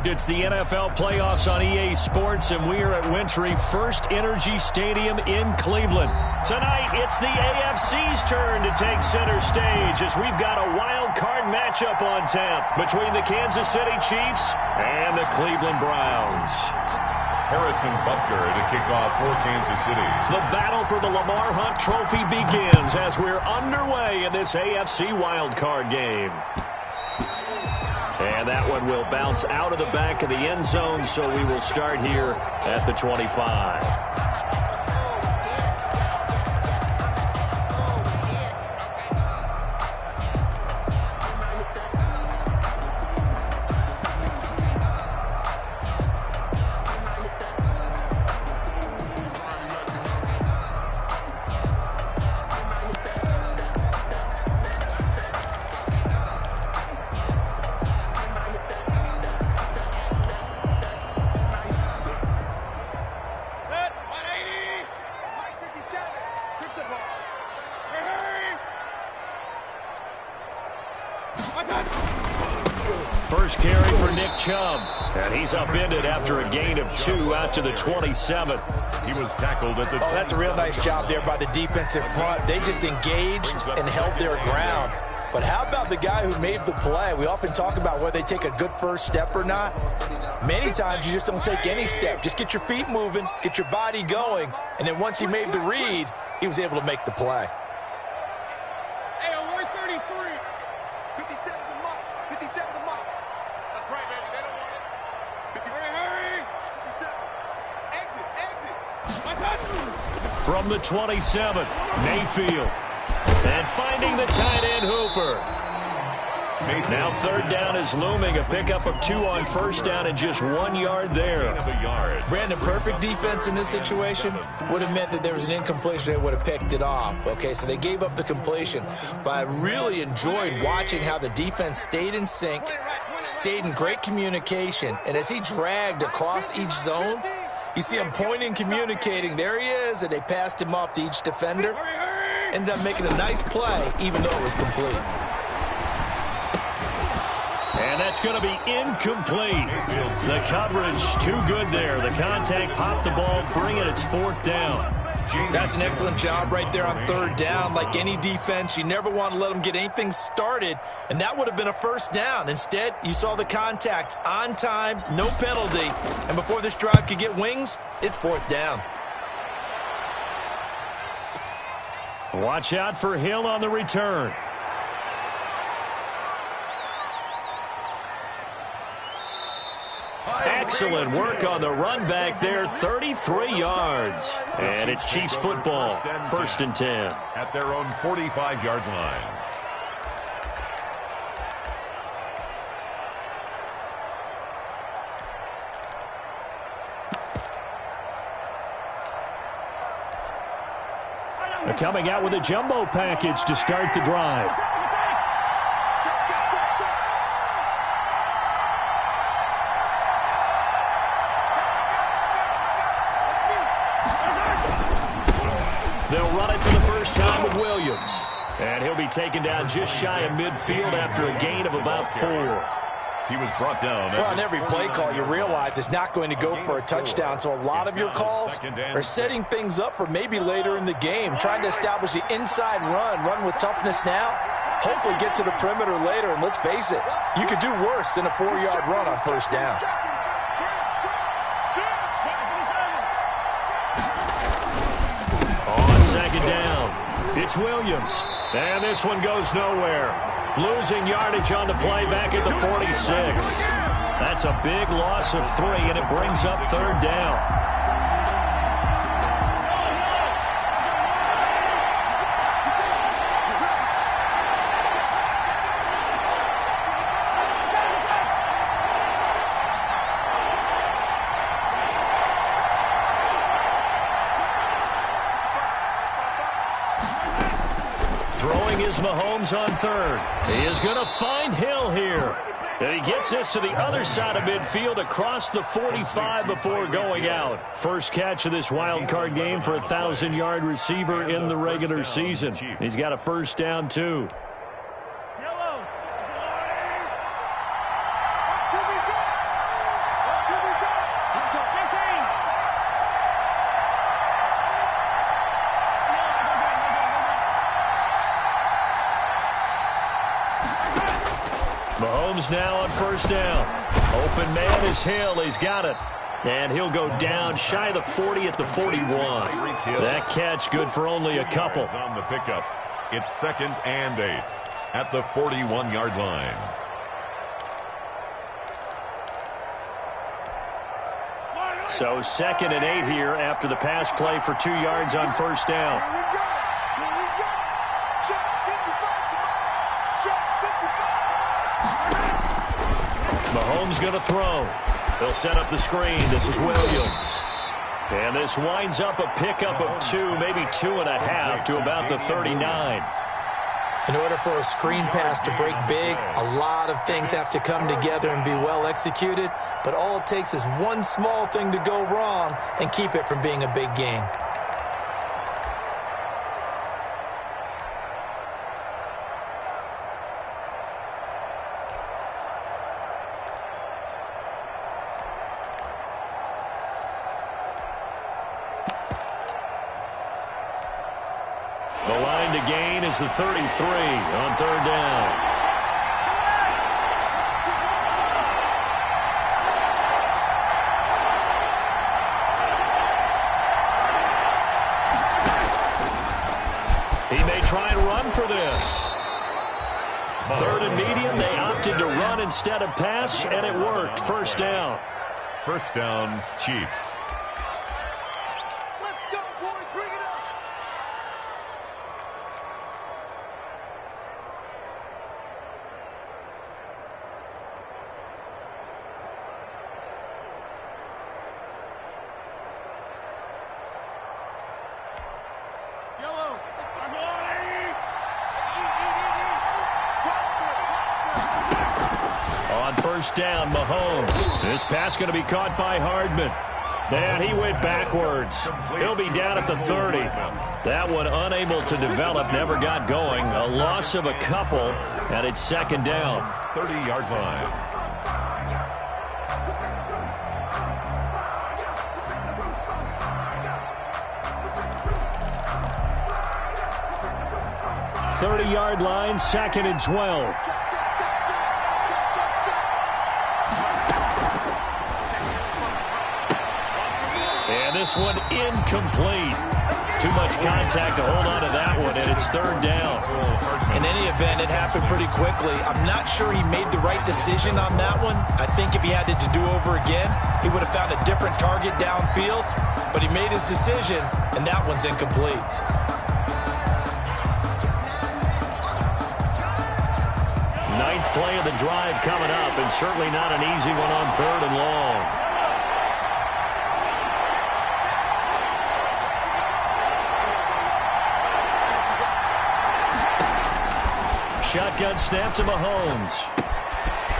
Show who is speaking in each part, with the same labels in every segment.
Speaker 1: It's the NFL playoffs on EA Sports, and we are at Wintry First Energy Stadium in Cleveland. Tonight, it's the AFC's turn to take center stage as we've got a wild card matchup on tap between the Kansas City Chiefs and the Cleveland Browns.
Speaker 2: Harrison Butker to kick off for Kansas City.
Speaker 1: The battle for the Lamar Hunt Trophy begins as we're underway in this AFC wild card game. And that one will bounce out of the back of the end zone, so we will start here at the 25. First carry for Nick Chubb, and he's upended after a gain of 2 out to the 27.
Speaker 2: He was tackled at the 27.
Speaker 3: That's a real nice job there by the defensive front. They just engaged and held their ground. But how about the guy who made the play? We often talk about whether they take a good first step or not. Many times you just don't take any step. Just get your feet moving, get your body going, and then once he made the read, he was able to make the play.
Speaker 4: Hey, on 133, 57's a mark, 57's a mark. That's right, baby, they don't want it. 53, hurry, 57, exit.
Speaker 1: From the 27, Mayfield. And finding the tight end Hooper. Now third down is looming. A pickup of 2 on first down and just 1 yard there.
Speaker 3: Brandon, perfect defense in this situation would have meant that there was an incompletion. They would have picked it off. Okay, so they gave up the completion. But I really enjoyed watching how the defense stayed in sync, stayed in great communication. And as he dragged across each zone, you see him pointing, communicating. There he is, and they passed him off to each defender. Ended up making a nice play, even though it was complete.
Speaker 1: And that's going to be incomplete. The coverage too good there. The contact popped the ball free, and it's 4th down.
Speaker 3: That's an excellent job right there on 3rd down. Like any defense, you never want to let them get anything started, and that would have been a first down. Instead, you saw the contact on time, no penalty, and before this drive could get wings, it's 4th down.
Speaker 1: Watch out for Hill on the return. Excellent work on the run back there, 33 yards. And it's Chiefs football, 1st and 10.
Speaker 2: At their own 45-yard line.
Speaker 1: They're coming out with a jumbo package to start the drive. They'll run it for the first time with Williams. And he'll be taken down just shy of midfield after a gain of about 4.
Speaker 2: He was brought down.
Speaker 3: Well, on every play call, you realize it's not going to go for a touchdown. So a lot of your calls are setting things up for maybe later in the game, trying to establish the inside run with toughness now, hopefully get to the perimeter later. And let's face it, you could do worse than a 4-yard run on first down.
Speaker 1: On 2nd down, it's Williams. And this one goes nowhere. Losing yardage on the play back at the 46. That's a big loss of 3, and it brings up 3rd down. Throwing is Mahomes on 3rd. He is going to find Hill here. And he gets this to the other side of midfield across the 45 before going out. First catch of this wild card game for a 1,000-yard receiver in the regular season. He's got a first down, too. Mahomes now on first down. Open man is Hill. He's got it. And he'll go down shy of the 40 at the 41. That catch good for only a couple.
Speaker 2: On the pickup. It's 2nd and 8 at the 41-yard line.
Speaker 1: So 2nd and 8 here after the pass play for 2 yards on first down. Mahomes going to throw. They'll set up the screen. This is Williams. And this winds up a pickup of 2, maybe 2.5 to about the 39.
Speaker 3: In order for a screen pass to break big, a lot of things have to come together and be well executed. But all it takes is one small thing to go wrong and keep it from being a big game.
Speaker 1: The line to gain is the 33 on third down. He may try and run for this. 3rd and medium, they opted to run instead of pass, and it worked. First down.
Speaker 2: First down, Chiefs.
Speaker 1: First down, Mahomes. This pass going to be caught by Hardman. And he went backwards. He'll be down at the 30. That one unable to develop, never got going. A loss of a couple, and it's 2nd down.
Speaker 2: 30-yard line.
Speaker 1: .30-yard line, 2nd and 12. And this one incomplete. Too much contact to hold on to that one, and it's 3rd down.
Speaker 3: In any event, it happened pretty quickly. I'm not sure he made the right decision on that one. I think if he had it to do over again, he would have found a different target downfield. But he made his decision, and that one's incomplete.
Speaker 1: Ninth play of the drive coming up, and certainly not an easy one on 3rd and long. Shotgun snap to Mahomes.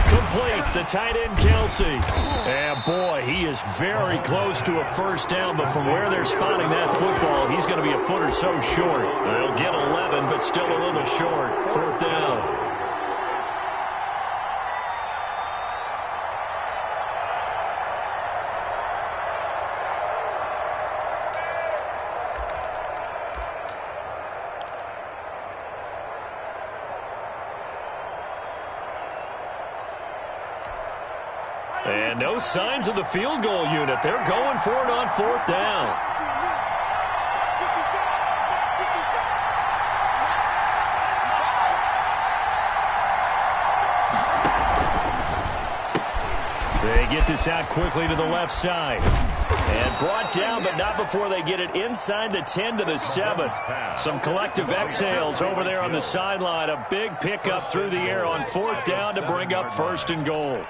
Speaker 1: Complete, the tight end, Kelsey. And boy, he is very close to a first down, but from where they're spotting that football, he's going to be a foot or so short. They'll get 11, but still a little short. 4th down. And no signs of the field goal unit. They're going for it on 4th down. They get this out quickly to the left side. And brought down, but not before they get it inside the 10 to the 7. Some collective exhales over there on the sideline. A big pickup through the air on 4th down to bring up 1st and goal.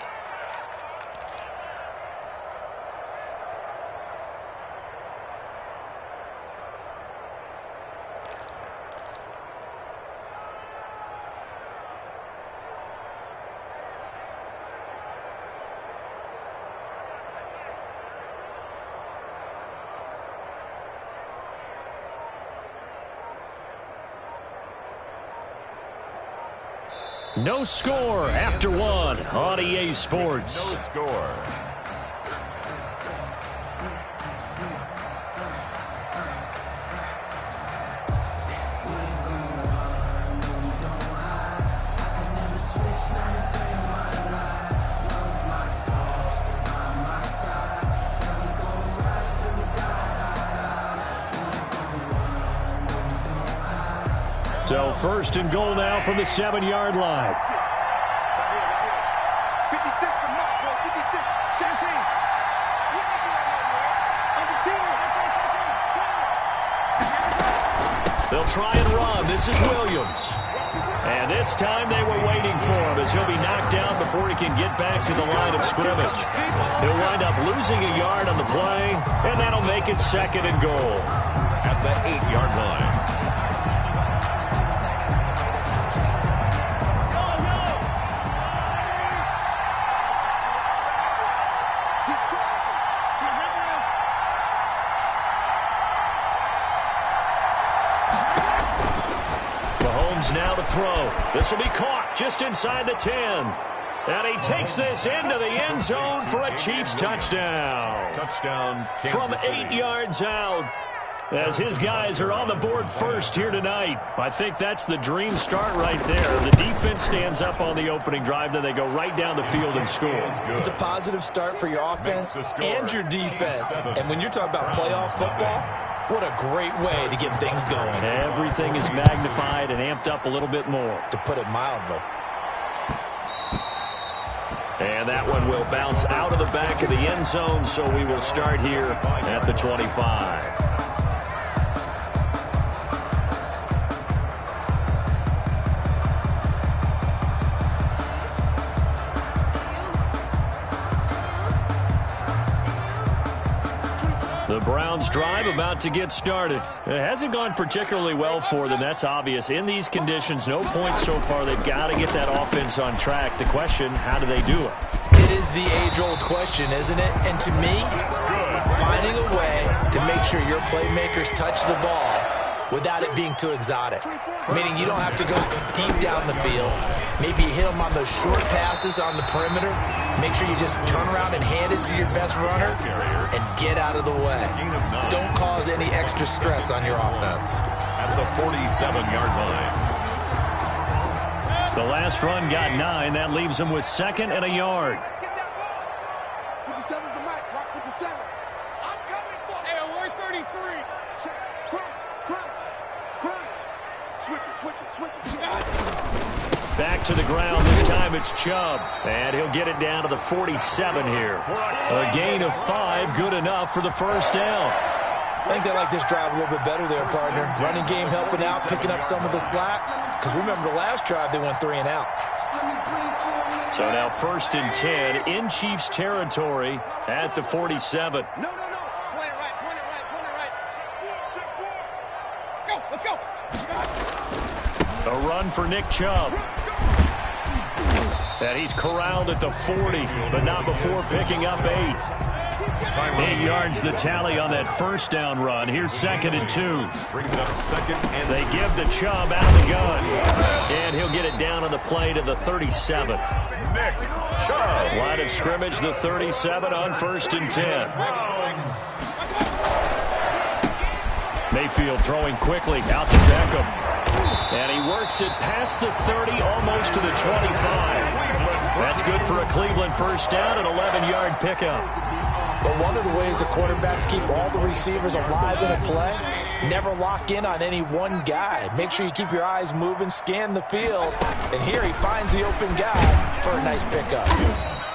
Speaker 1: No score after 1 on EA Sports.
Speaker 2: No score.
Speaker 1: So first and goal now from the 7-yard line.
Speaker 4: 56 to Mark, boy. 56. Champagne.
Speaker 1: They'll try and run. This is Williams. And this time they were waiting for him as he'll be knocked down before he can get back to the line of scrimmage. He'll wind up losing a yard on the play, and that'll make it second and goal.
Speaker 2: At the 8-yard line.
Speaker 1: Now to throw. This will be caught just inside the 10. And he takes this into the end zone for a Chiefs touchdown.
Speaker 2: Touchdown, Kansas
Speaker 1: From
Speaker 2: City.
Speaker 1: 8 yards out. As his guys are on the board first here tonight. I think that's the dream start right there. The defense stands up on the opening drive, then they go right down the field and score.
Speaker 3: It's a positive start for your offense and your defense. And when you're talking about playoff football, what a great way to get things going.
Speaker 1: Everything is magnified and amped up a little bit more.
Speaker 3: To put it mildly.
Speaker 1: And that one will bounce out of the back of the end zone, so we will start here at the 25. The Browns drive about to get started. It hasn't gone particularly well for them, that's obvious. In these conditions, no points so far. They've got to get that offense on track. The question, how do they do it?
Speaker 3: It is the age-old question, isn't it? And to me, finding a way to make sure your playmakers touch the ball without it being too exotic. Meaning you don't have to go deep down the field. Maybe you hit them on those short passes on the perimeter. Make sure you just turn around and hand it to your best runner and get out of the way. Don't cause any extra stress on your offense.
Speaker 2: At the 47-yard line.
Speaker 1: The last run got 9. That leaves them with second and a yard.
Speaker 4: 57's the mic. Rock 57. I'm coming for it. Hey, alert 33. Crunch, crunch, crunch. Switch it.
Speaker 1: Back to the ground. This time it's Chubb. And he'll get it down to the 47 here. A gain of 5, good enough for the first down.
Speaker 3: I think they like this drive a little bit better there, partner. Running game helping out, picking up some of the slack. Because remember the last drive, they went 3 and out.
Speaker 1: So now first and 10 in Chiefs territory at the 47.
Speaker 4: No. Point it right. Let's go.
Speaker 1: A run for Nick Chubb. And he's corralled at the 40, but not before picking up 8. 8 yards the tally on that first down run. Here's second and 2.
Speaker 2: Brings up second and
Speaker 1: They give the Chubb out of the gun. And he'll get it down on the play to the 37.
Speaker 2: Nick Chubb.
Speaker 1: Line of scrimmage, the 37 on first and 10. Mayfield throwing quickly out to Beckham. And he works it past the 30, almost to the 25. That's good for a Cleveland first down, an 11-yard pickup.
Speaker 3: But one of the ways the quarterbacks keep all the receivers alive in a play, never lock in on any one guy. Make sure you keep your eyes moving, scan the field. And here he finds the open guy for a nice pickup.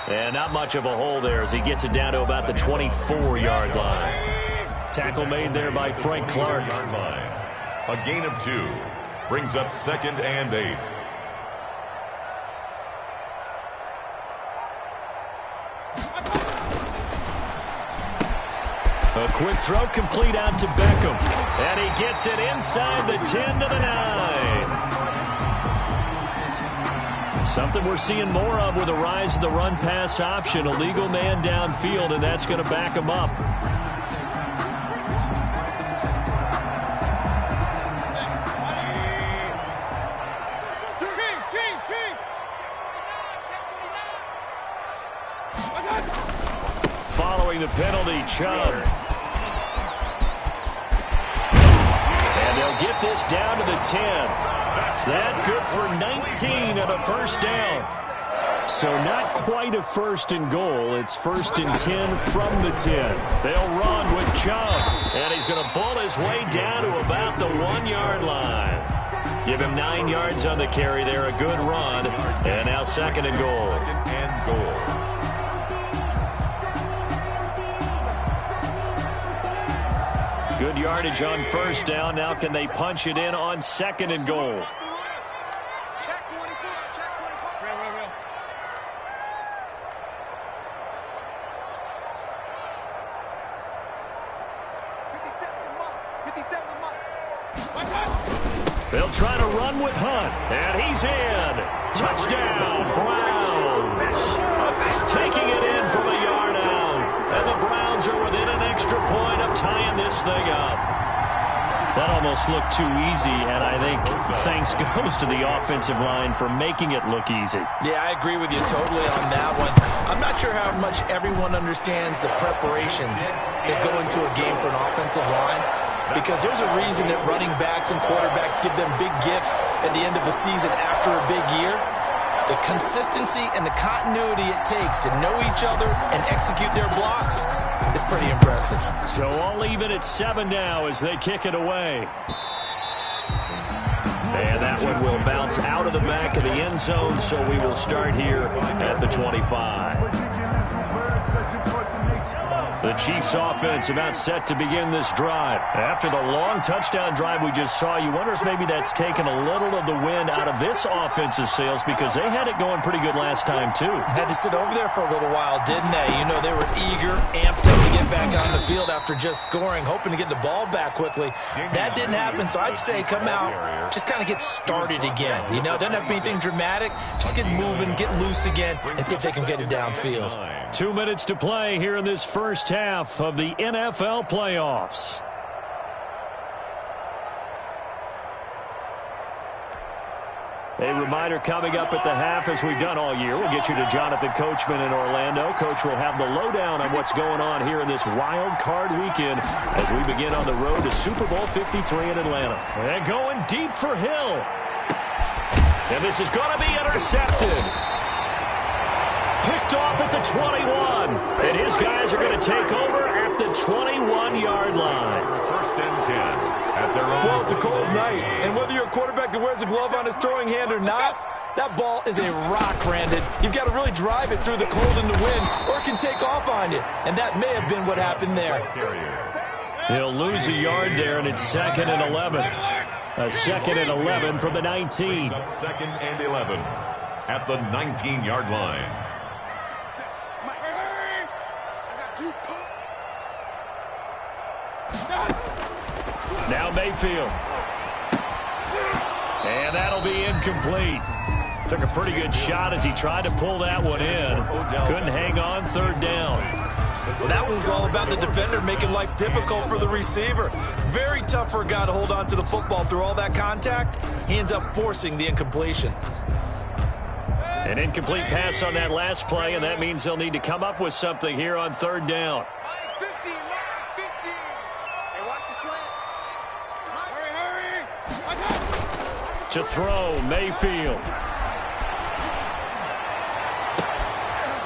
Speaker 1: And not much of a hole there as he gets it down to about the 24-yard line. Tackle made there by Frank Clark.
Speaker 2: A gain of 2. Brings up second and 8.
Speaker 1: A quick throw complete out to Beckham. And he gets it inside the 10 to the 9. Something we're seeing more of with the rise of the run-pass option. A legal man downfield, and that's going to back him up. Following the penalty, Chubb. And they'll get this down to the 10. That good for 19 and a first down. So not quite a first and goal. It's first and 10 from the 10. They'll run with Chubb. And he's going to bull his way down to about the 1-yard line. Give him 9 yards on the carry there. A good run. And now 2nd and goal.
Speaker 2: 2nd and goal.
Speaker 1: Good yardage on 1st down. Now can they punch it in on 2nd and goal?
Speaker 4: Check 24. Check 24. Real. 57 to Mike.
Speaker 1: They'll try to run with Hunt. And he's in. Touchdown, Browns. Taking it in from a yard out. And the Browns are within an extra point of tying this thing up. That almost looked too easy, and I think thanks goes to the offensive line for making it look easy.
Speaker 3: Yeah, I agree with you totally on that one. I'm not sure how much everyone understands the preparations that go into a game for an offensive line, because there's a reason that running backs and quarterbacks give them big gifts at the end of the season after a big year. The consistency and the continuity it takes to know each other and execute their blocks is pretty impressive.
Speaker 1: So all even at 7 now as they kick it away. And that one will bounce out of the back of the end zone, so we will start here at the 25. The Chiefs offense about set to begin this drive. After the long touchdown drive we just saw, you wonder if maybe that's taken a little of the wind out of this offensive sails, because they had it going pretty good last time too.
Speaker 3: Had to sit over there for a little while, didn't they? You know, they were eager, amped up to get back on the field after just scoring, hoping to get the ball back quickly. That didn't happen, so I'd say come out, just kind of get started again. You know, doesn't have to be anything dramatic. Just get moving, get loose again, and see if they can get it downfield.
Speaker 1: 2 minutes to play here in this first half of the NFL playoffs. A reminder coming up at the half, as we've done all year. We'll get you to Jonathan Coachman in Orlando. Coach will have the lowdown on what's going on here in this wild card weekend as we begin on the road to Super Bowl 53 in Atlanta. And going deep for Hill. And this is going to be intercepted. Picked off at the 21. And his guys are going to take over at the 21-yard line.
Speaker 2: 1st and 10 at their own.
Speaker 3: Well, it's a cold night, and whether you're a quarterback that wears a glove on his throwing hand or not, that ball is a rock, Brandon. You've got to really drive it through the cold and the wind, or it can take off on you. And that may have been what happened there.
Speaker 1: He'll lose a yard there, and it's 2nd and 11. A 2nd and 11 from the 19.
Speaker 2: 2nd and 11 at the 19-yard line.
Speaker 1: Now Mayfield. And that'll be incomplete. Took a pretty good shot as he tried to pull that one in. Couldn't hang on, 3rd down.
Speaker 3: Well, that one was all about the defender making life difficult for the receiver. Very tough for a guy to hold on to the football through all that contact. He ends up forcing the incompletion.
Speaker 1: An incomplete pass on that last play, and that means they'll need to come up with something here on 3rd down. To throw, Mayfield.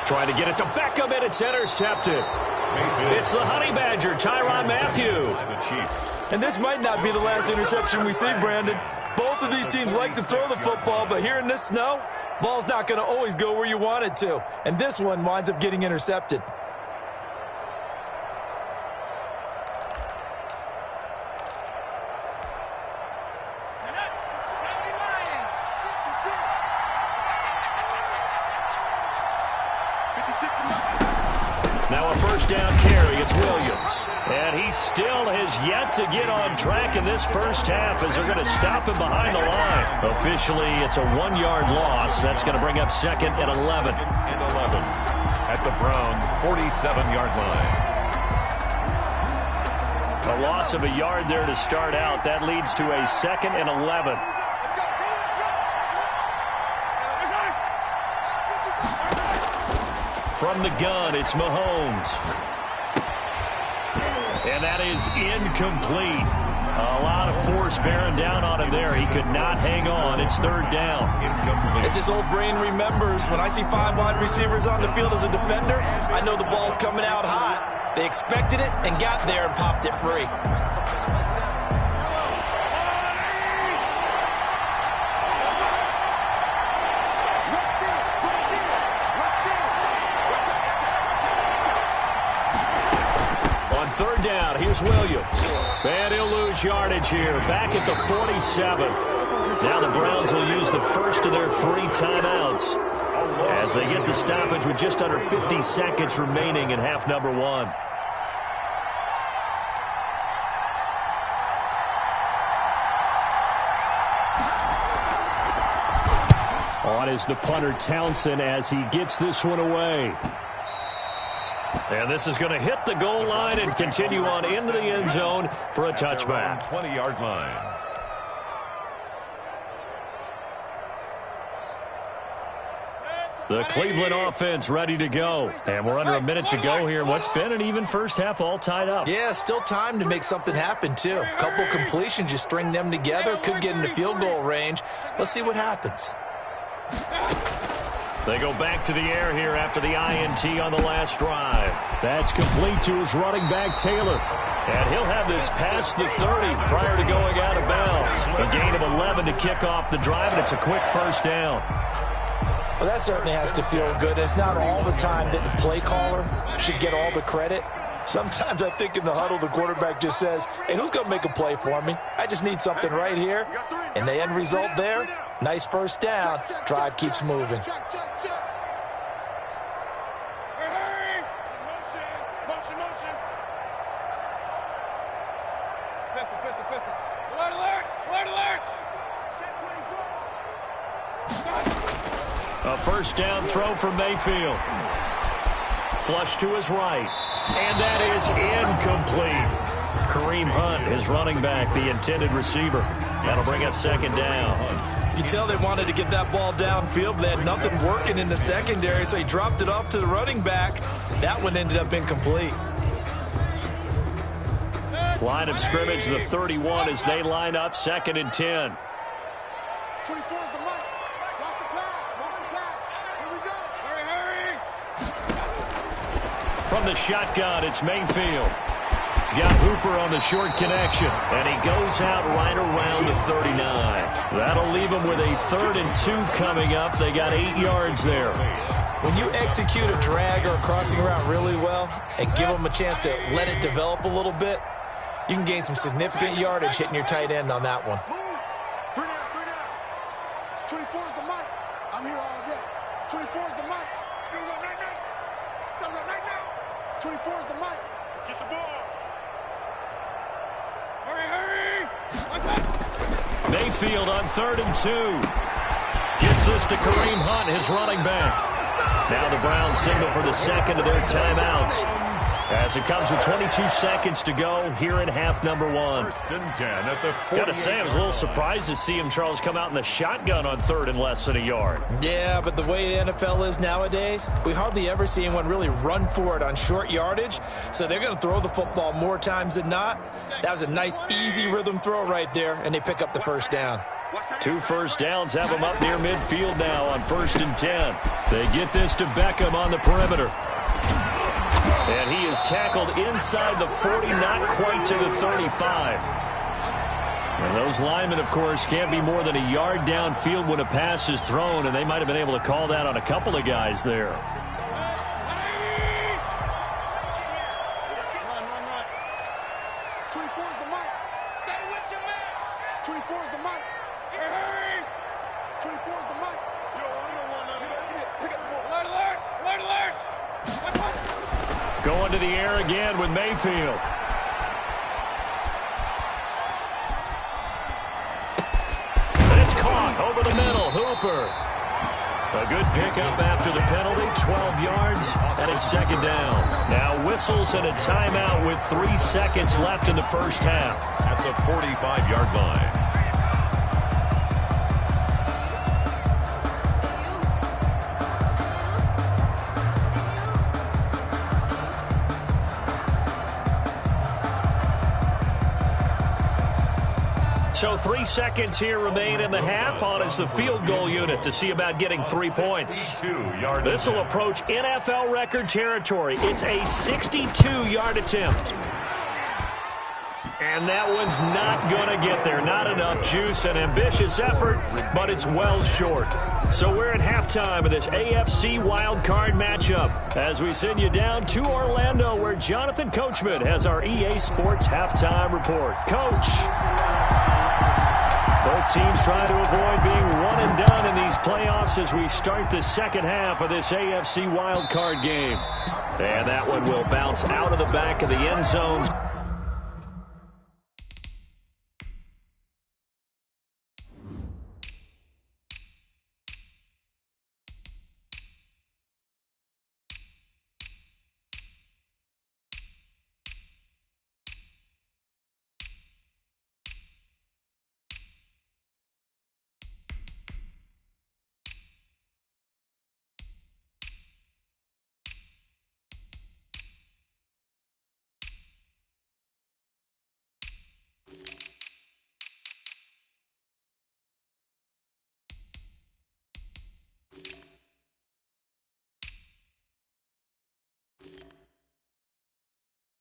Speaker 1: Trying to get it to Beckham, and it's intercepted. It's the Honey Badger, Tyrann Mathieu.
Speaker 3: And this might not be the last interception we see, Brandon. Both of these teams like to throw the football, but here in this snow, ball's not going to always go where you want it to. And this one winds up getting intercepted.
Speaker 1: Now a 1st down carry, it's Williams. And he still has yet to get on track in this first half as they're going to stop him behind the line. Officially, it's a 1-yard loss. That's going to bring up 2nd and 11.
Speaker 2: 2nd and 11 at the Browns' 47-yard line.
Speaker 1: A loss of a yard there to start out. That leads to a 2nd and 11. From the gun, it's Mahomes. And that is incomplete. A lot of force bearing down on him there. He could not hang on. It's 3rd down.
Speaker 3: As his old brain remembers, when I see 5 wide receivers on the field as a defender, I know the ball's coming out hot. They expected it and got there and popped it free.
Speaker 1: Here's Williams. And he'll lose yardage here. Back at the 47. Now the Browns will use the first of their 3 timeouts as they get the stoppage with just under 50 seconds remaining in half number 1. On is the punter Townsend as he gets this one away. And this is going to hit the goal line and continue on into the end zone for a touchback.
Speaker 2: 20-yard line.
Speaker 1: The Cleveland offense ready to go. And we're under a minute to go here. What's been an even first half, all tied up.
Speaker 3: Yeah, still time to make something happen, too. A couple completions, you string them together, could get into field goal range. Let's see what happens.
Speaker 1: They go back to the air here after the INT on the last drive. That's complete to his running back, Taylor. And he'll have this past the 30 prior to going out of bounds. A gain of 11 to kick off the drive, and it's a quick first down.
Speaker 3: Well, that certainly has to feel good. It's not all the time that the play caller should get all the credit. Sometimes I think in the huddle, the quarterback just says, hey, who's going to make a play for me? I just need something right here. And the end result there, nice first down. Drive keeps moving.
Speaker 1: A first down throw for Mayfield. Flush to his right. And that is incomplete. Kareem Hunt, his running back, the intended receiver. That'll bring up second down.
Speaker 3: You can tell they wanted to get that ball downfield, but they had nothing working in the secondary, so he dropped it off to the running back. That one ended up incomplete.
Speaker 1: Line of scrimmage, the 31 as they line up, 2nd and 10.
Speaker 4: 24 is the mic. Watch the pass. Watch the pass. Here we go. Hurry, hurry.
Speaker 1: From the shotgun, it's Mayfield. He's got Hooper on the short connection, and he goes out right around the 39. That'll leave him with a 3rd and 2 coming up. They got 8 yards there.
Speaker 3: When you execute a drag or a crossing route really well and give them a chance to let it develop a little bit, you can gain some significant yardage hitting your tight end on that one.
Speaker 4: Bring it out. 24 is the mic. I'm here all day. 24 is the mic. Go right now. Tell them right now. 24 is the mic. Let's get the ball. Hurry, hurry.
Speaker 1: Mayfield on 3rd and 2. Gets this to Kareem Hunt, his running back. Now the Browns signal for the second of their timeouts, as it comes with 22 seconds to go here in half number 1.
Speaker 2: 1st and 10 at the 48.
Speaker 1: Got to say, I was a little surprised to see him, Charles, come out in the shotgun on 3rd and less than a yard.
Speaker 3: Yeah, but the way the NFL is nowadays, we hardly ever see anyone really run for it on short yardage, so they're going to throw the football more times than not. That was a nice, easy rhythm throw right there, and they pick up the first down.
Speaker 1: 2 first downs have them up near midfield now on 1st and 10. They get this to Beckham on the perimeter. And he is tackled inside the 40, not quite to the 35. And those linemen, of course, can't be more than a yard downfield when a pass is thrown, and they might have been able to call that on a couple of guys there. Going to the air again with Mayfield. It's caught over the middle. Hooper. A good pickup after the penalty. 12 yards, and it's second down. Now whistles and a timeout with 3 seconds left in the first half.
Speaker 2: At the 45-yard line.
Speaker 1: So 3 seconds here remain in the half. On is the field goal unit to see about getting 3 points. This will approach NFL record territory. It's a 62-yard attempt. And that one's not going to get there. Not enough juice, an ambitious effort, but it's well short. So we're at halftime of this AFC wildcard matchup as we send you down to Orlando, where Jonathan Coachman has our EA Sports halftime report. Coach. Both teams trying to avoid being one and done in these playoffs as we start the second half of this AFC wildcard game. And that one will bounce out of the back of the end zone.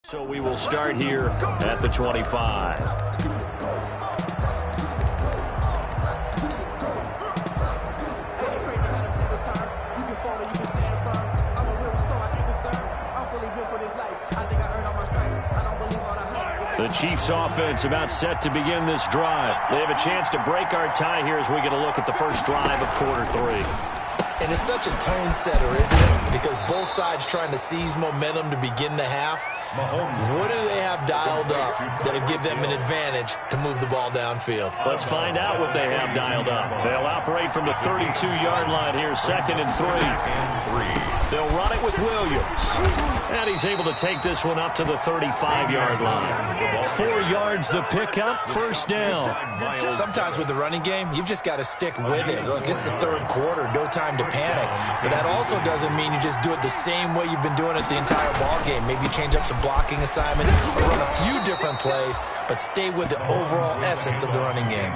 Speaker 1: So we will start here at the 25. The Chiefs offense about set to begin this drive. They have a chance to break our tie here as we get a look at the first drive of quarter three.
Speaker 3: And it's such a tone setter, isn't it? Because both sides trying to seize momentum to begin the half. What do they have dialed up that'll give them an advantage to move the ball downfield?
Speaker 1: Let's find out what they have dialed up. They'll operate from the 32-yard line here, 2nd and 3. They'll run it with Williams. And he's able to take this one up to the 35-yard line. 4 yards the pickup, first down.
Speaker 3: Sometimes with the running game, you've just got to stick with it. Look, it's the third quarter, no time to panic. But that also doesn't mean you just do it the same way you've been doing it the entire ball game. Maybe you change up some blocking assignments or run a few different plays, but stay with the overall essence of the running game.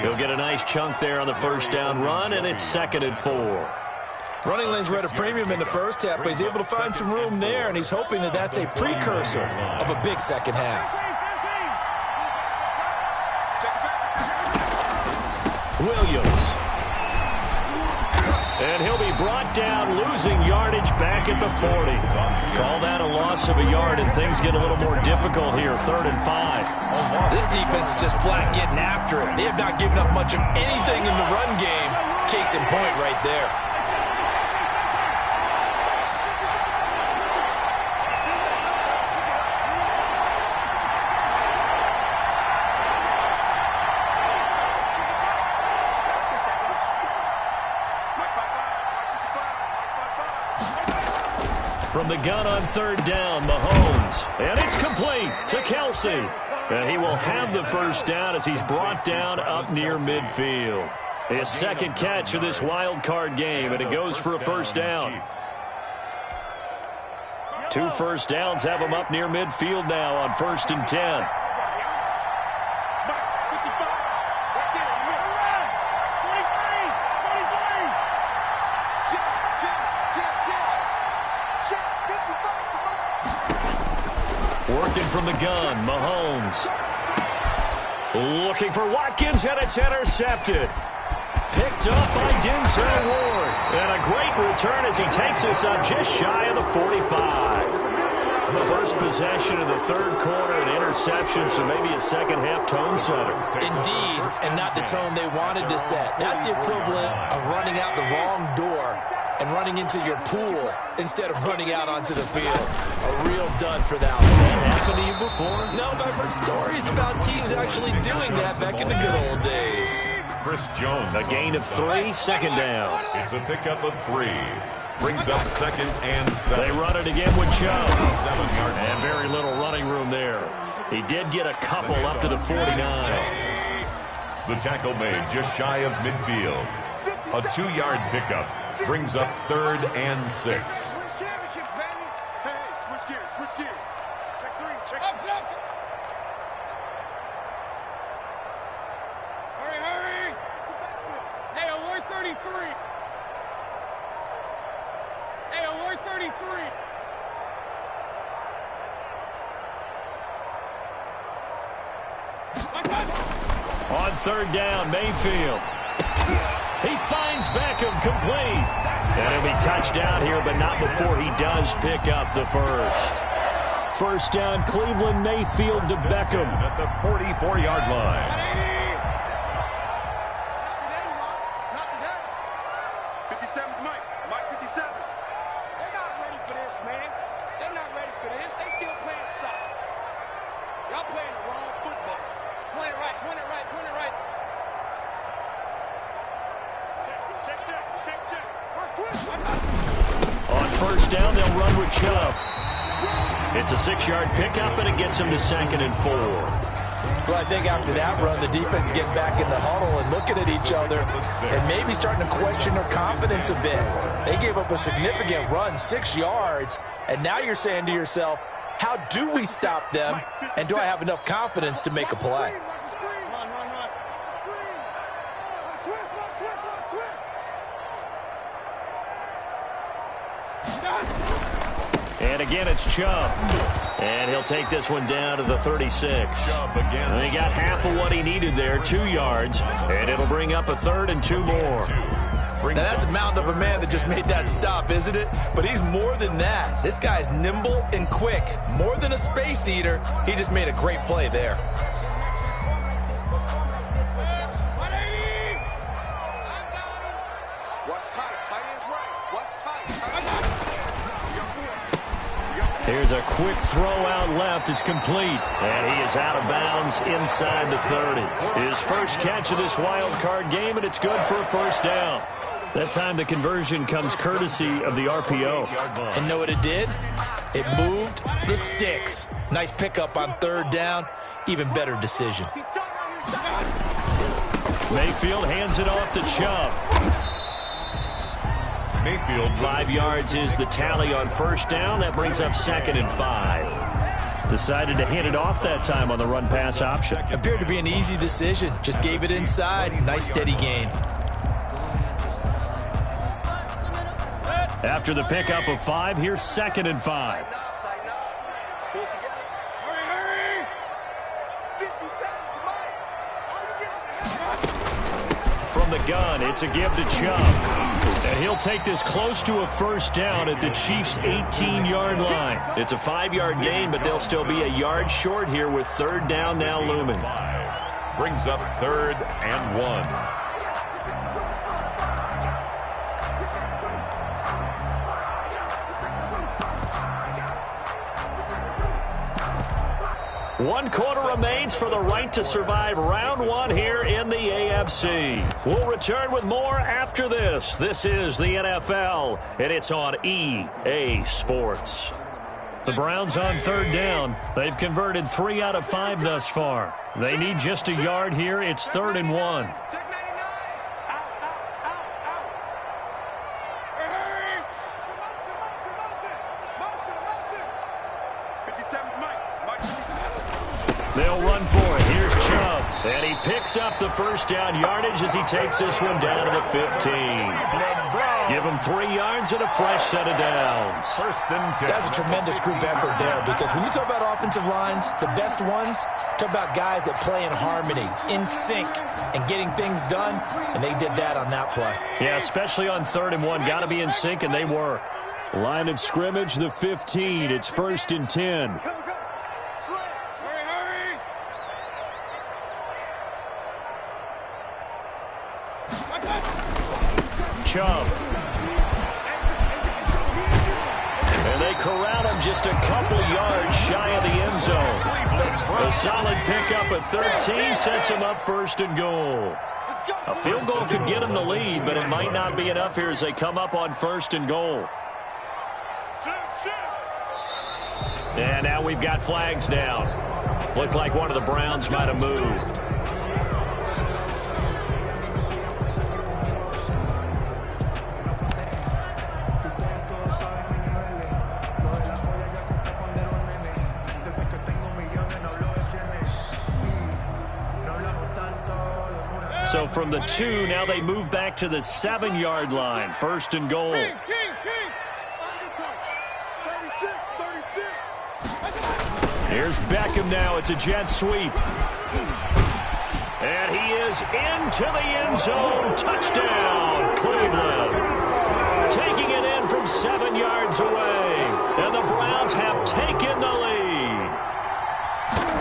Speaker 1: He'll get a nice chunk there on the first down run, and it's 2nd and 4.
Speaker 3: Running lanes were at a premium in the first half, but he's able to find some room there, and he's hoping that that's a precursor of a big second half.
Speaker 1: Williams. And he'll be brought down, losing yardage back at the 40. Call that a loss of a yard, and things get a little more difficult here, 3rd and 5.
Speaker 3: This defense is just flat getting after it. They have not given up much of anything in the run game. Case in point right there.
Speaker 1: From the gun on 3rd down, Mahomes. And it's complete to Kelsey. And he will have the first down as he's brought down up near midfield. His second catch of this wild card game, and it goes for a first down. 2 first downs have him up near midfield now on 1st and 10. Working from the gun, Mahomes. Looking for Watkins, and it's intercepted. Picked up by Denzel Ward. And a great return as he takes us up just shy of the 45. The first possession of the third quarter, an interception, so maybe a second half tone setter.
Speaker 3: Indeed, and not the tone they wanted to set. That's the equivalent of running out the wrong door and running into your pool instead of running out onto the field. A real dud for that one.
Speaker 1: Has that happened to you before?
Speaker 3: No, but I've heard stories about teams actually doing that back in the good old days.
Speaker 2: Chris Jones.
Speaker 1: A gain of 3, second down.
Speaker 2: It's a pickup of 3. Brings up 2nd and 7.
Speaker 1: They run it again with Chubb.
Speaker 2: 7-yard
Speaker 1: And very little running room there. He did get a couple up to the 49.
Speaker 2: The tackle made just shy of midfield. A 2-yard pickup brings up 3rd and 6.
Speaker 4: Championship, baby. Hey, switch gears, switch gears. Check 3, check 3. Hurry, hurry. Hey, alert 33. Hey, alert 33.
Speaker 1: On third down, Mayfield. He finds Beckham complete. And he'll be touchdown here, but not before he does pick up the first. First down, Cleveland, Mayfield to Beckham.
Speaker 2: At the 44-yard line.
Speaker 4: Not today. 57's Mike. Mike 57.
Speaker 5: They're not ready for this, man. They're not ready for this. They still playing soccer. Y'all playing the wrong football. Point it right, point it right, point it right.
Speaker 4: Check. First twist.
Speaker 1: On first down, they'll run with Chubb. It's a 6-yard pickup, and it gets him to 2nd and 4.
Speaker 3: Well, I think after that run, the defense get back in the huddle and looking at each other and maybe starting to question their confidence a bit. They gave up a significant run, 6 yards, and now you're saying to yourself, how do we stop them, and do I have enough confidence to make a play?
Speaker 1: And again, it's Chubb. And he'll take this one down to the 36. And he got half of what he needed there, 2 yards. And it'll bring up a 3rd and 2 more.
Speaker 3: Now, that's a mountain of a man that just made that stop, isn't it? But he's more than that. This guy's nimble and quick. More than a space eater, he just made a great play there.
Speaker 4: What's tight? Tight is right. What's tight?
Speaker 1: Here's a quick throw out left. It's complete. And he is out of bounds inside the 30. His first catch of this wild card game, and it's good for a first down. That time the conversion comes courtesy of the RPO.
Speaker 3: And know what it did? It moved the sticks. Nice pickup on third down. Even better decision.
Speaker 1: Mayfield hands it off to Chubb.
Speaker 2: Mayfield.
Speaker 1: 5 yards is the tally on first down. That brings up 2nd and 5. Decided to hand it off that time on the run-pass option.
Speaker 3: Appeared to be an easy decision. Just gave it inside. Nice steady gain.
Speaker 1: After the pickup of 5, here's 2nd and 5.
Speaker 4: Pull it together. Hurry. 57's Mike.
Speaker 1: From the gun, it's a give to Chubb. And he'll take this close to a first down at the Chiefs' 18-yard line. It's a 5-yard gain, but they'll still be a yard short here with third down now looming.
Speaker 2: Brings up 3rd and 1.
Speaker 1: One quarter remains for the right to survive round 1 here in the AFC. We'll return with more after this. This is the NFL, and it's on EA Sports. The Browns on third down. They've converted 3 out of 5 thus far. They need just a yard here. It's 3rd and 1. They'll run for it. Here's Chubb. And he picks up the first down yardage as he takes this one down to the 15. Give him 3 yards and a fresh set of downs.
Speaker 2: 1st and 10.
Speaker 3: That's a tremendous group effort there, because when you talk about offensive lines, the best ones, talk about guys that play in harmony, in sync, and getting things done, and they did that on that play.
Speaker 1: Yeah, especially on 3rd and 1. Got to be in sync, and they were. Line of scrimmage, the 15. It's 1st and 10. Chubb. And they corral him just a couple yards shy of the end zone. A solid pickup at 13 sets him up 1st and goal. A field goal could get him the lead, but it might not be enough here as they come up on 1st and goal. And now we've got flags down. Looked like one of the Browns might have moved. So from the 2, now they move back to the 7-yard line. 1st and goal. Here's Beckham now. It's a jet sweep. goes into the end zone. Touchdown, Cleveland. Taking it in from 7 yards away. And the Browns have taken the lead.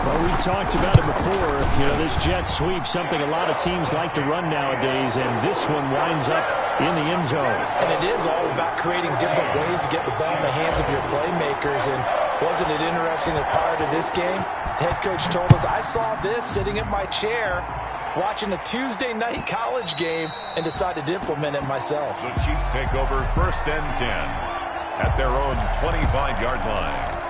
Speaker 6: Well, we've talked about it before. You know, this jet sweep, something a lot of teams like to run nowadays, and this one winds up in the end zone.
Speaker 3: And it is all about creating different ways to get the ball in the hands of your playmakers. And wasn't it interesting that prior to this game, head coach told us, I saw this sitting in my chair watching a Tuesday night college game and decided to implement it myself.
Speaker 2: The Chiefs take over 1st and 10 at their own 25-yard line.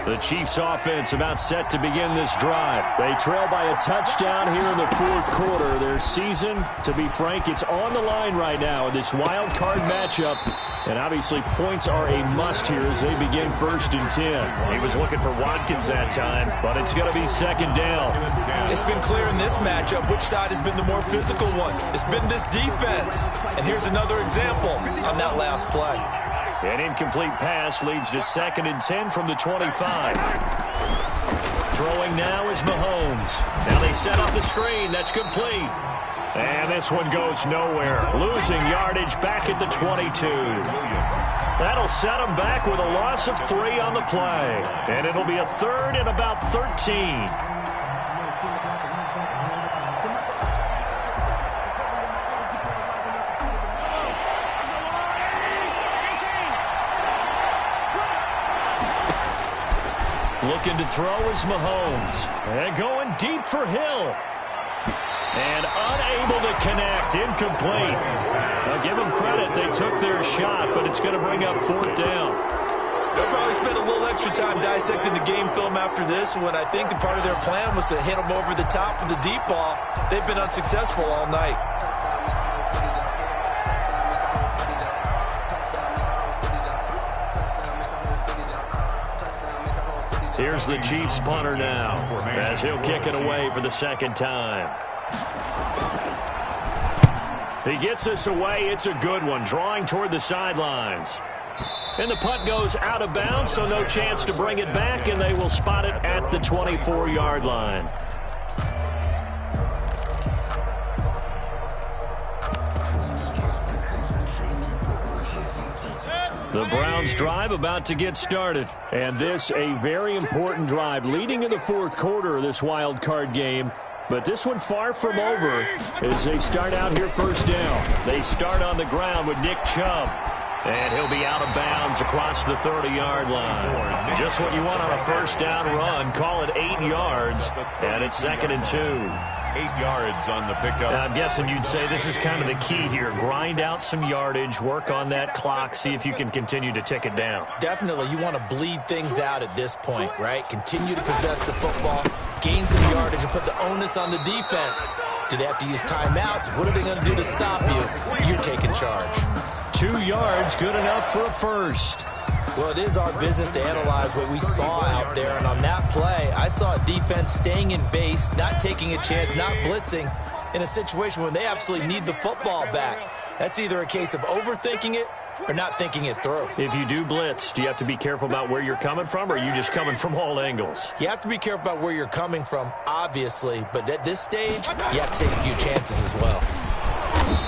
Speaker 1: The Chiefs offense about set to begin this drive. They trail by a touchdown here in the 4th quarter. Their season, to be frank, it's on the line right now in this wild card matchup. And obviously points are a must here as they begin 1st and 10.
Speaker 6: He was looking for Watkins that time,
Speaker 1: but it's going to be 2nd down.
Speaker 3: It's been clear in this matchup which side has been the more physical one. It's been this defense. And here's another example on that last play.
Speaker 1: An incomplete pass leads to 2nd and 10 from the 25. Throwing now is Mahomes. Now they set up the screen. That's complete. And this one goes nowhere. Losing yardage back at the 22. That'll set them back with a loss of 3 on the play. And it'll be a 3rd and about 13. Looking to throw is Mahomes. And going deep for Hill. And unable to connect. Incomplete. I'll give them credit. They took their shot, but it's going to bring up 4th down.
Speaker 3: They'll probably spend a little extra time dissecting the game film after this when I think the part of their plan was to hit them over the top for the deep ball. They've been unsuccessful all night.
Speaker 1: Here's the Chiefs punter now as he'll kick it away for the 2nd time. He gets us away. It's a good one, drawing toward the sidelines. And the punt goes out of bounds, so no chance to bring it back, and they will spot it at the 24-yard line. The Browns drive about to get started. And this a very important drive leading in the 4th quarter of this wild card game. But this one far from over as they start out here 1st down. They start on the ground with Nick Chubb. And he'll be out of bounds across the 30-yard line. Just what you want on a 1st down run. Call it 8 yards. And it's 2nd and 2.
Speaker 2: 8 yards on the pickup.
Speaker 1: I'm guessing you'd say this is kind of the key here. Grind out some yardage, work on that clock, see if you can continue to tick it down.
Speaker 3: Definitely, you want to bleed things out at this point, right? Continue to possess the football, gain some yardage, and put the onus on the defense. Do they have to use timeouts? What are they going to do to stop you? You're taking charge.
Speaker 1: 2 yards, good enough for a 1st.
Speaker 3: Well, it is our business to analyze what we saw out there, and on that play, I saw a defense staying in base, not taking a chance, not blitzing, in a situation where they absolutely need the football back. That's either a case of overthinking it or not thinking it through.
Speaker 1: If you do blitz, do you have to be careful about where you're coming from, or are you just coming from all angles?
Speaker 3: You have to be careful about where you're coming from, obviously, but at this stage, you have to take a few chances as well.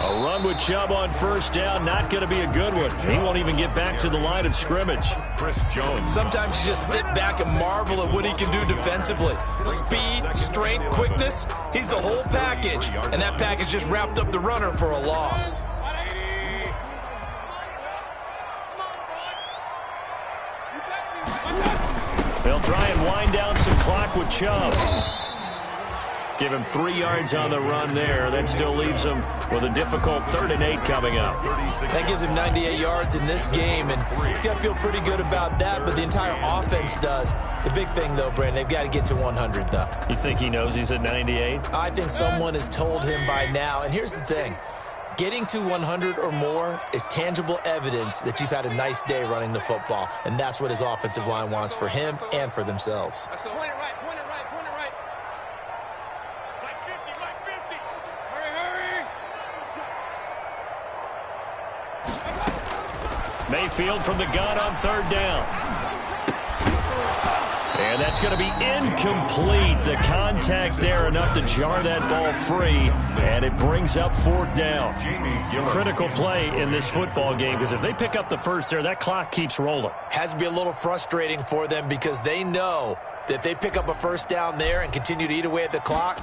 Speaker 1: A run with Chubb on 1st down, not going to be a good one. He won't even get back to the line of scrimmage.
Speaker 2: Chris Jones.
Speaker 3: Sometimes you just sit back and marvel at what he can do defensively. Speed, strength, quickness, he's the whole package. And that package just wrapped up the runner for a loss.
Speaker 1: They'll try and wind down some clock with Chubb. Give him 3 yards on the run there. That still leaves him with a difficult 3rd and 8 coming up.
Speaker 3: That gives him 98 yards in this game, and he's got to feel pretty good about that, but the entire offense does. The big thing, though, Brandon, they've got to get to 100, though.
Speaker 1: You think he knows he's at 98?
Speaker 3: I think someone has told him by now, and here's the thing. Getting to 100 or more is tangible evidence that you've had a nice day running the football, and that's what his offensive line wants for him and for themselves.
Speaker 5: Point it right, point it right, point it right. Like 50. Hurry.
Speaker 1: Mayfield from the gun on 3rd down. And that's going to be incomplete. The contact there enough to jar that ball free, and it brings up 4th down. Critical play in this football game, because if they pick up the first there, that clock keeps rolling.
Speaker 3: Has to be a little frustrating for them because they know that if they pick up a first down there and continue to eat away at the clock,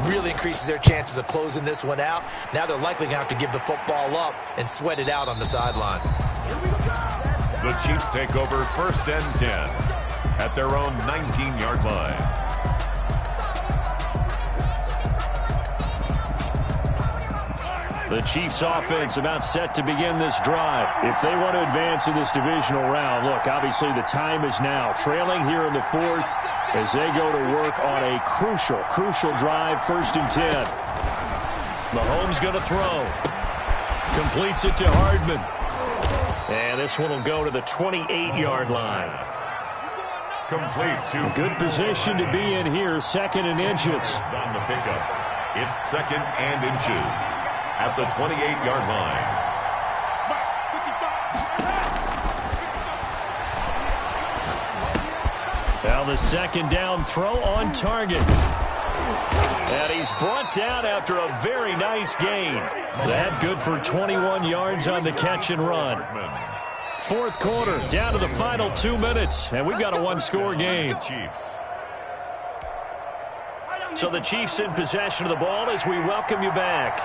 Speaker 3: really increases their chances of closing this one out. Now they're likely going to have to give the football up and sweat it out on the sideline.
Speaker 2: The Chiefs take over 1st and 10 at their own 19-yard line.
Speaker 1: The Chiefs offense about set to begin this drive. If they want to advance in this divisional round, look, obviously the time is now. Trailing here in the 4th as they go to work on a crucial drive, 1st and 10. Mahomes going to throw. Completes it to Hardman. And this one will go to the 28-yard line.
Speaker 2: Complete to
Speaker 1: good position to be in here, 2nd and inches.
Speaker 2: On the pickup. It's 2nd and inches at the 28-yard line.
Speaker 1: Now the 2nd down throw on target. And he's brought down after a very nice gain. That good for 21 yards on the catch and run. 4th quarter, down to the final 2 minutes, and we've got a 1-score game. So the Chiefs in possession of the ball as we welcome you back.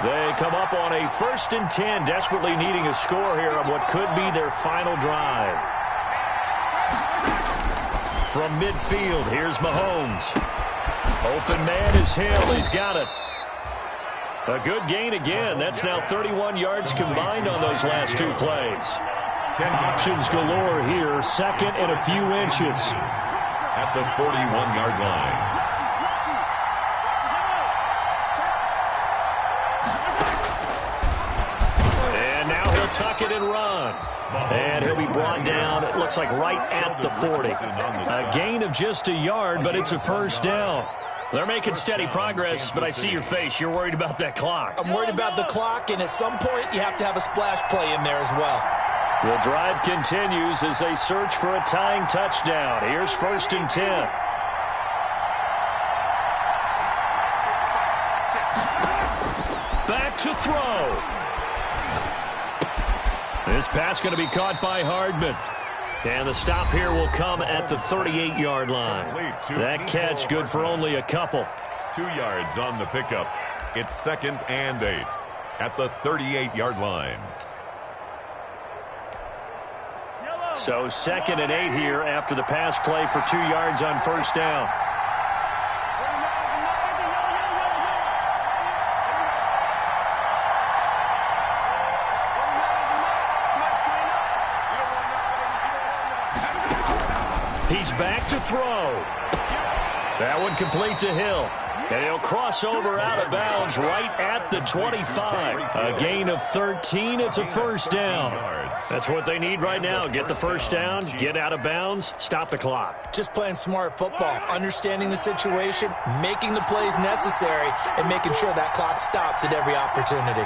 Speaker 1: They come up on a 1st and 10, desperately needing a score here on what could be their final drive. From midfield, here's Mahomes. Open man is Hill. He's got it. A good gain again. That's now 31 yards combined on those last 2 plays. Options galore here. 2nd and a few inches.
Speaker 2: At the 41-yard line.
Speaker 1: And now he'll tuck it and run. And he'll be brought down, it looks like right at the 40. A gain of just a yard, but it's a 1st down. They're making steady progress, but I see your face. You're worried about that clock.
Speaker 3: I'm worried about the clock, and at some point you have to have a splash play in there as well.
Speaker 1: The drive continues as they search for a tying touchdown. Here's 1st and 10. Back to throw. This pass going to be caught by Hardman. And the stop here will come at the 38-yard line. That catch good for only a couple.
Speaker 2: 2 yards on the pickup. It's 2nd and 8 at the 38-yard line.
Speaker 1: So 2nd and 8 here after the pass play for 2 yards on 1st down. He's back to throw. That one complete to Hill. And he'll cross over out of bounds right at the 25. A gain of 13. It's a 1st down. That's what they need right now. Get the 1st down, get out of bounds, stop the clock.
Speaker 3: Just playing smart football, understanding the situation, making the plays necessary, and making sure that clock stops at every opportunity.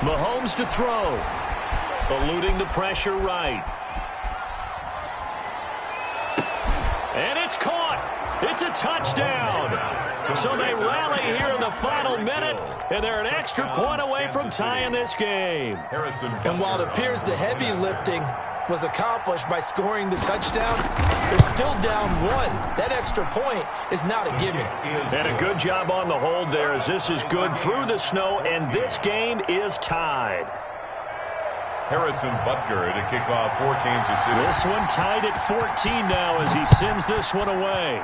Speaker 1: Mahomes to throw. Eluding the pressure right. And it's caught. It's a touchdown. So they rally here in the final minute, and they're an extra point away from tying this game.
Speaker 3: And while it appears the heavy lifting was accomplished by scoring the touchdown, they're still down 1. That extra point is not a gimme.
Speaker 1: And a good job on the hold there, as this is good through the snow, and this game is tied.
Speaker 2: Harrison Butker to kick off for Kansas City.
Speaker 1: This one tied at 14 now as he sends this one away.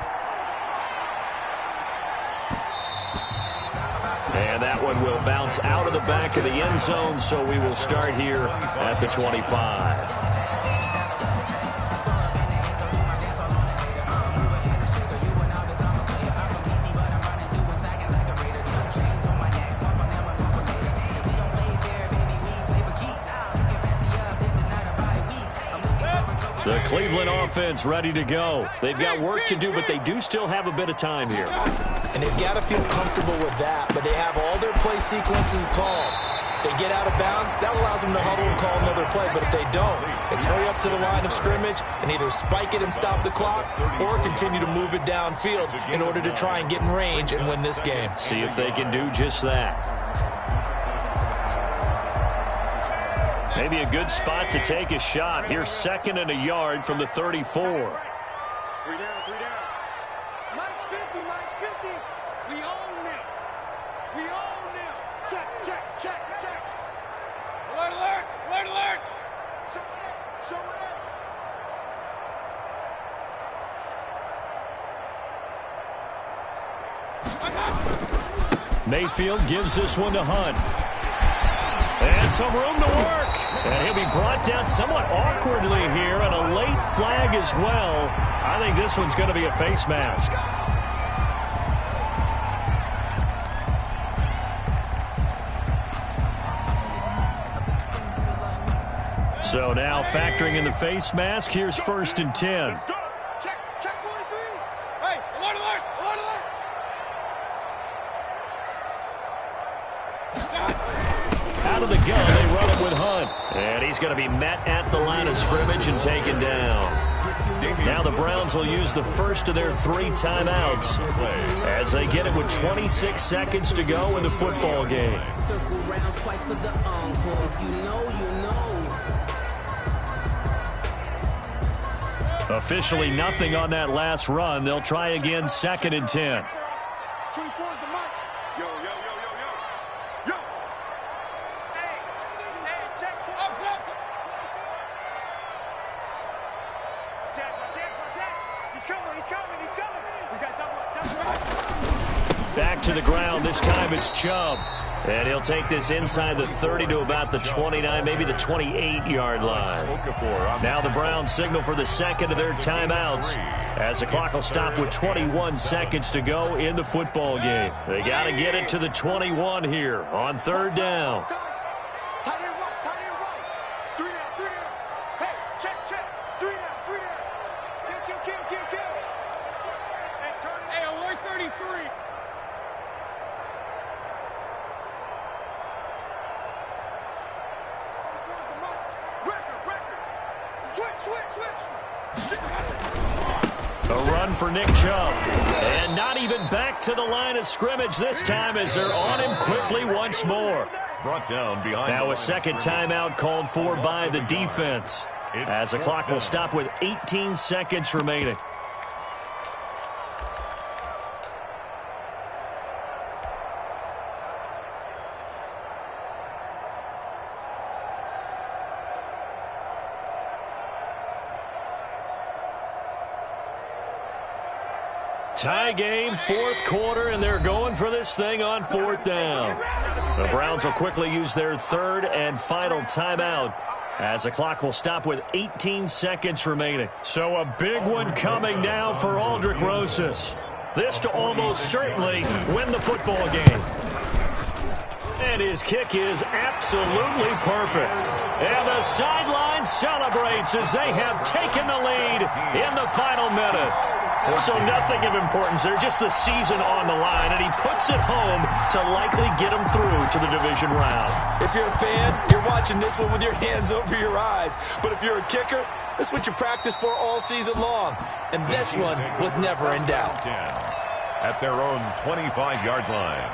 Speaker 1: And that one will bounce out of the back of the end zone, so we will start here at the 25. The Cleveland offense ready to go. They've got work to do, but they do still have a bit of time here.
Speaker 3: And they've got to feel comfortable with that, but they have all their play sequences called. If they get out of bounds, that allows them to huddle and call another play, but if they don't, it's hurry up to the line of scrimmage and either spike it and stop the clock or continue to move it downfield in order to try and get in range and win this game.
Speaker 1: See if they can do just that. Maybe a good spot to take a shot. Here's 2nd and a yard from the 34.
Speaker 4: 3 down, 3 down. Mike's 50, Mike's 50. We own them. We own them. Check, check, check, check. Alert, alert, alert, alert. Show it, show it.
Speaker 1: Mayfield gives this one to Hunt. And some room to work. And he'll be brought down somewhat awkwardly here, and a late flag as well. I think this one's going to be a face mask. So now factoring in the face mask, here's 1st and 10.
Speaker 4: Check, check 43. Hey, alert, alert, alert, alert.
Speaker 1: Out of the gun, they run it with Hunt. And he's going to be met at the line of scrimmage and taken down. Now the Browns will use the first of their 3 timeouts as they get it with 26 seconds to go in the football game.
Speaker 7: Circle round twice for the encore. If you know, you know.
Speaker 1: Officially nothing on that last run. They'll try again 2nd and 10.
Speaker 4: 24 is the mic. Yo, yo, yo, yo, yo. Yo. Hey, hey, check. Up, up. Jack. He's coming, he's coming, he's coming. We got double.
Speaker 1: Back to the ground. This time it's Chubb. And he'll take this inside the 30 to about the 29, maybe the 28-yard line. Now the Browns signal for the 2nd of their timeouts as the clock will stop with 21 seconds to go in the football game. They got to get it to the 21 here on 3rd down.
Speaker 4: Tight end right. 3 down. Hey, check. 3 down. Kill. Hey, turn it. Hey, alert 33. Switch.
Speaker 1: A run for Nick Chubb. And not even back to the line of scrimmage this time as they're on him quickly once more.
Speaker 2: Brought down behind.
Speaker 1: Now a second timeout called for by the defense as the clock will stop with 18 seconds remaining. Tie game, 4th quarter, and they're going for this thing on 4th down. The Browns will quickly use their 3rd and final timeout as the clock will stop with 18 seconds remaining. So a big one coming now for Aldrick Rosas. This to almost certainly win the football game. And his kick is absolutely perfect. And the sideline celebrates as they have taken the lead in the final minute. So nothing of importance there, just the season on the line, and he puts it home to likely get him through to the division round.
Speaker 3: If you're a fan, you're watching this one with your hands over your eyes. But if you're a kicker, this is what you practice for all season long. And this one was never in doubt.
Speaker 2: At their own 25-yard line.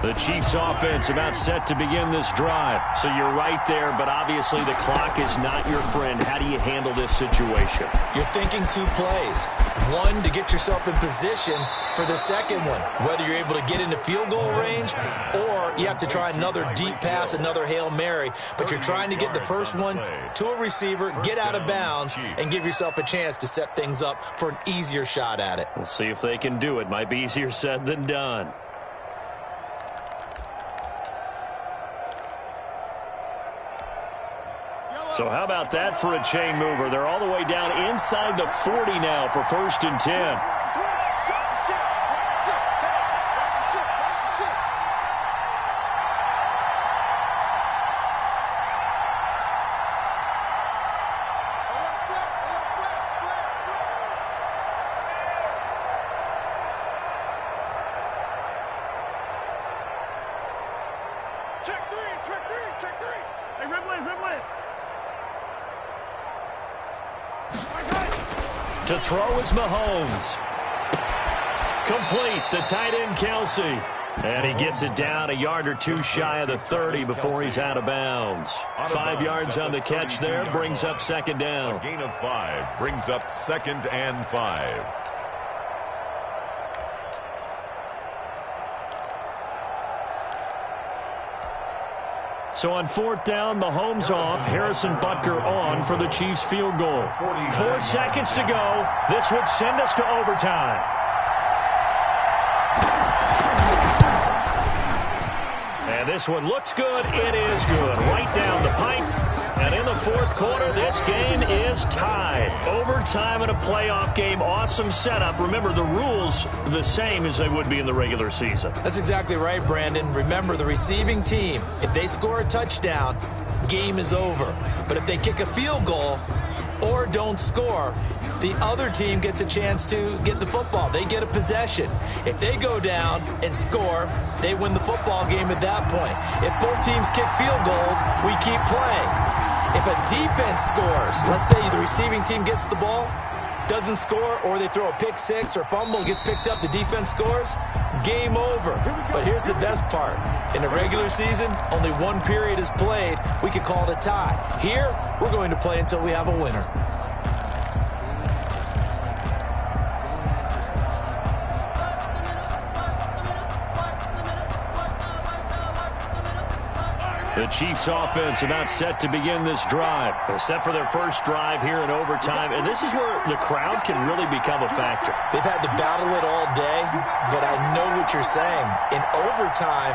Speaker 1: The Chiefs offense about set to begin this drive. So you're right there, but obviously the clock is not your friend. How do you handle this situation?
Speaker 3: You're thinking 2 plays. One, to get yourself in position for the second one, whether you're able to get into field goal range or you have to try another deep pass, another Hail Mary. But you're trying to get the first one to a receiver, get out of bounds, and give yourself a chance to set things up for an easier shot at it.
Speaker 1: We'll see if they can do it. Might be easier said than done. So how about that for a chain mover? They're all the way down inside the 40 now for 1st and 10.
Speaker 4: Check three. Hey, Rimley.
Speaker 1: To throw is Mahomes. Complete, the tight end Kelsey. And he gets it down a yard or 2 shy of the 30 before he's out of bounds. 5 yards on the catch there, brings up 2nd down.
Speaker 2: A gain of 5 brings up 2nd and 5.
Speaker 1: So on 4th down, Mahomes off, Harrison Butker on for the Chiefs field goal. 4 seconds to go. This would send us to overtime. And this one looks good. It is good. Right down the pipe. And in the 4th quarter, this game is tied. Overtime in a playoff game. Awesome setup. Remember, the rules are the same as they would be in the regular season.
Speaker 3: That's exactly right, Brandon. Remember, the receiving team, if they score a touchdown, game is over. But if they kick a field goal or don't score, the other team gets a chance to get the football. They get a possession. If they go down and score, they win the football game at that point. If both teams kick field goals, we keep playing. If a defense scores, let's say the receiving team gets the ball, doesn't score, or they throw a pick six or fumble, gets picked up, the defense scores, game over. But here's the best part. In the regular season, only 1 period is played. We could call it a tie. Here, we're going to play until we have a winner.
Speaker 1: The Chiefs offense about set to begin this drive, set for their first drive here in overtime. And this is where the crowd can really become a factor.
Speaker 3: They've had to battle it all day, but I know what you're saying. In overtime,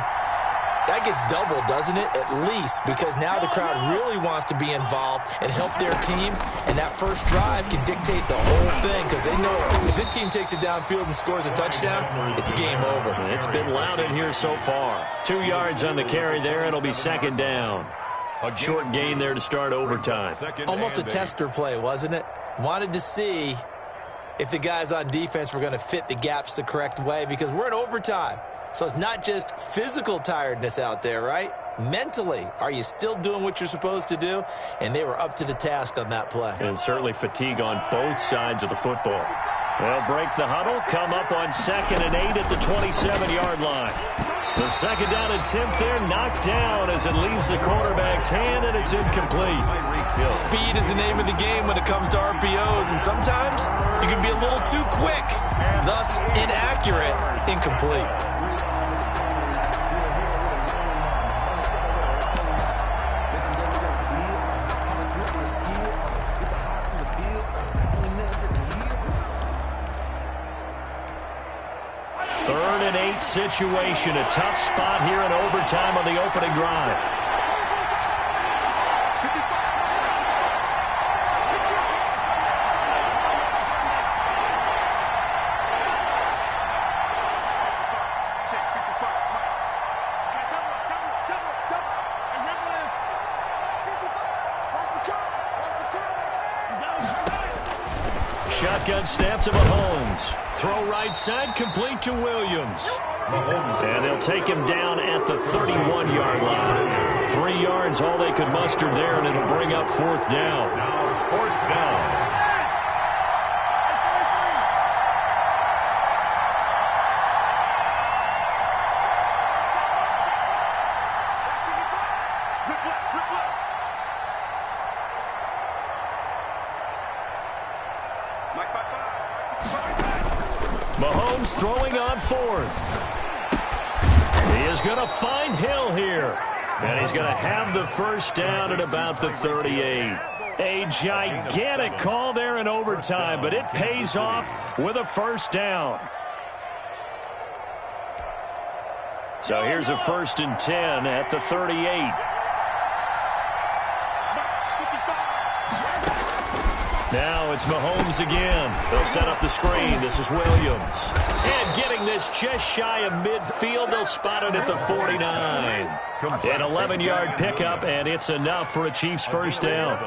Speaker 3: that gets doubled, doesn't it? At least, because now the crowd really wants to be involved and help their team, and that first drive can dictate the whole thing because they know if this team takes it downfield and scores a touchdown, it's game over.
Speaker 1: It's been loud in here so far. 2 yards on the carry there. It'll be 2nd down. A short gain there to start overtime.
Speaker 3: Almost a tester play, wasn't it? Wanted to see if the guys on defense were going to fit the gaps the correct way because we're in overtime. So it's not just physical tiredness out there, right? Mentally, are you still doing what you're supposed to do? And they were up to the task on that play.
Speaker 1: And certainly fatigue on both sides of the football. They'll break the huddle, come up on 2nd and 8 at the 27-yard line. The 2nd down attempt there knocked down as it leaves the quarterback's hand, and it's incomplete.
Speaker 3: Speed is the name of the game when it comes to RPOs, and sometimes you can be a little too quick, thus inaccurate, incomplete.
Speaker 1: Situation, a tough spot here in overtime on the opening drive. Shotgun snap to Mahomes. Throw right side, complete to Williams. And they'll take him down at the 31-yard line. 3 yards, all they could muster there, and it'll bring up 4th down.
Speaker 2: Now 4th down.
Speaker 1: Mahomes throwing on fourth. He is going to find Hill here. And he's going to have the first down at about the 38. A gigantic call there in overtime, but it pays off with a first down. So here's a 1st and 10 at the 38. Now it's Mahomes again. They'll set up the screen. This is Williams. And getting this just shy of midfield, they'll spot it at the 49. An 11-yard pickup, and it's enough for a Chiefs first down.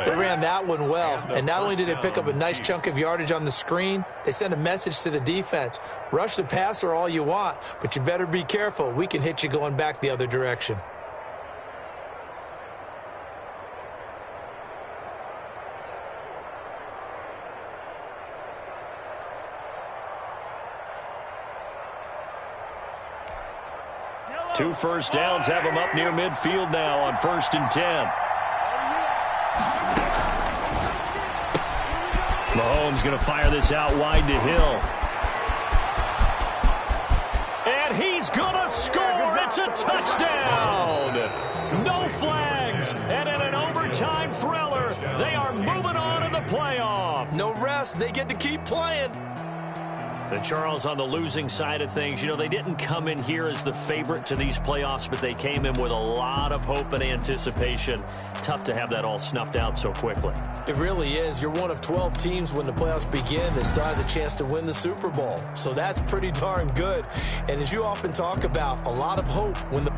Speaker 3: They ran that one well, and not only did they pick up a nice chunk of yardage on the screen, they sent a message to the defense. Rush the passer all you want, but you better be careful. We can hit you going back the other direction.
Speaker 1: Two first downs have them up near midfield now on 1st and 10. Mahomes going to fire this out wide to Hill. And he's going to score. It's a touchdown. No flags. And in an overtime thriller, they are moving on to the playoff.
Speaker 3: No rest. They get to keep playing.
Speaker 1: And Charles, on the losing side of things, you know, they didn't come in here as the favorite to these playoffs, but they came in with a lot of hope and anticipation. Tough to have that all snuffed out so quickly.
Speaker 3: It really is. You're one of 12 teams when the playoffs begin that still has a chance to win the Super Bowl. So that's pretty darn good. And as you often talk about, a lot of hope when the